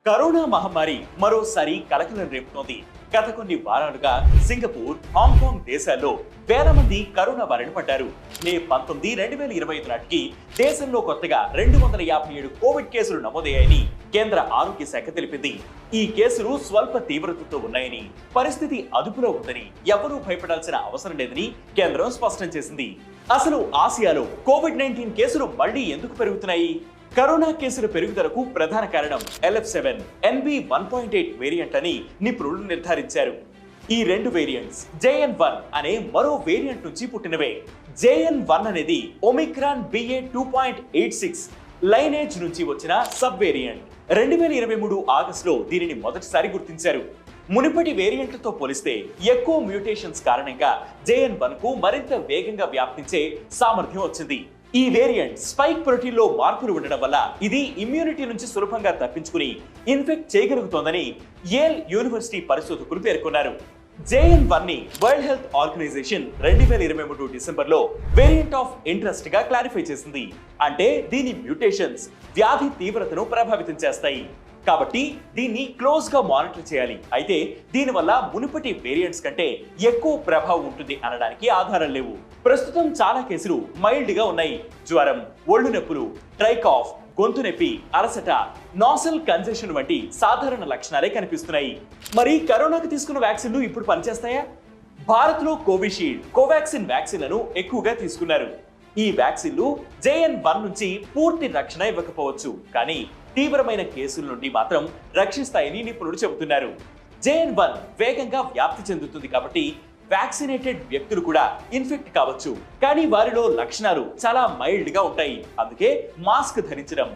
Corona మహమ్మారి మరోసారి కలకలం రేపుతోంది. గత కొన్ని వారాలుగా సింగపూర్, హాంకాంగ్ దేశాల్లో వేల మంది కరోనా బారిన పడ్డారు. మే 19, 2025 నాటికి దేశంలో కొత్తగా 257 కోవిడ్ కేసులు నమోదయ్యాయని కేంద్ర ఆరోగ్య శాఖ తెలిపింది. ఈ కేసులు స్వల్ప తీవ్రతతో ఉన్నాయని, పరిస్థితి అదుపులో ఉందని, ఎవరూ భయపడాల్సిన అవసరం లేదని కేంద్రం స్పష్టం చేసింది. అసలు ఆసియాలో కోవిడ్-19 కేసులు మళ్లీ ఎందుకు పెరుగుతున్నాయి? కరోనా కేసుల పెరుగుదలకు ప్రధాన కారణం LF7 NB1.8 వేరియంట్ అని నిపుణులు నిర్ధారించారు. ఈ రెండు వేరియంట్స్ JN1 అనే మరో వేరియంట్ నుంచి పుట్టినవే. JN1 అనేది ఒమిక్రాన్ BA.2.86 లైనేజ్ నుంచి వచ్చిన సబ్ వేరియంట్. 2023 ఆగస్టులో దీనిని మొదటిసారి గుర్తించారు. మునుపటి వేరియంట్లతో పోలిస్తే ఎక్కువ మ్యూటేషన్స్ కారణంగా JN1 కు మరింత వేగంగా వ్యాపించే సామర్థ్యం వచ్చింది. ఈ వేరియంట్ స్పైక్ ప్రోటీన్ లో మార్పులు ఉండడం వల్ల ఇది ఇమ్యూనిటీ నుంచి సులభంగా తప్పించుకుని ఇన్ఫెక్ట్ చేయగలుగుతోందని యేల్ యూనివర్సిటీ పరిశోధకులు పేర్కొన్నారు. JN1 ని వరల్డ్ హెల్త్ ఆర్గనైజేషన్ 2023 డిసెంబర్లో వేరియంట్ ఆఫ్ ఇంట్రెస్ట్ గా క్లారిఫై చేసింది. అంటే దీని మ్యూటేషన్స్ వ్యాధి తీవ్రతను ప్రభావితం చేస్తాయి. కాబట్టి దీన్ని క్లోజ్ గా మానిటర్ చేయాలి. అయితే దీనివల్ల మునుపటి వేరియంట్స్ కంటే ఎక్కువ ప్రభావం ఉంటుంది అనడానికి ఆధారం లేవు. ప్రస్తుతం చాలా కేసులు మైల్డ్ గా ఉన్నాయి. జ్వరం, ఒళ్ళు నొప్పులు, డ్రై కాఫ్, గొంతు నొప్పి, అలసట, నాసల్ కంజెషన్ వంటి సాధారణ లక్షణాలే కనిపిస్తున్నాయి. మరి కరోనాకు తీసుకున్న వ్యాక్సిన్లు ఇప్పుడు పనిచేస్తాయా? భారత్ లో కోవిషీల్డ్, కోవాక్సిన్ వ్యాక్సిన్లను ఎక్కువగా తీసుకున్నారు. ఈ వ్యాక్సిన్లు JN1 నుంచి పూర్తి రక్షణ ఇవ్వకపోవచ్చు, కానీ తీవ్రమైన కేసుల నుండి మాత్రం రక్షిస్తాయని నిపుణులు చెబుతున్నారు. JN1 వేగంగా వ్యాప్తి చెందుతుంది కాబట్టి వ్యాక్సినేటెడ్ వ్యక్తులు కూడా ఇన్ఫెక్ట్ కావచ్చు, కానీ వారిలో లక్షణాలు చాలా మైల్డ్ గా ఉంటాయి. అందుకే మాస్క్ ధరించడం,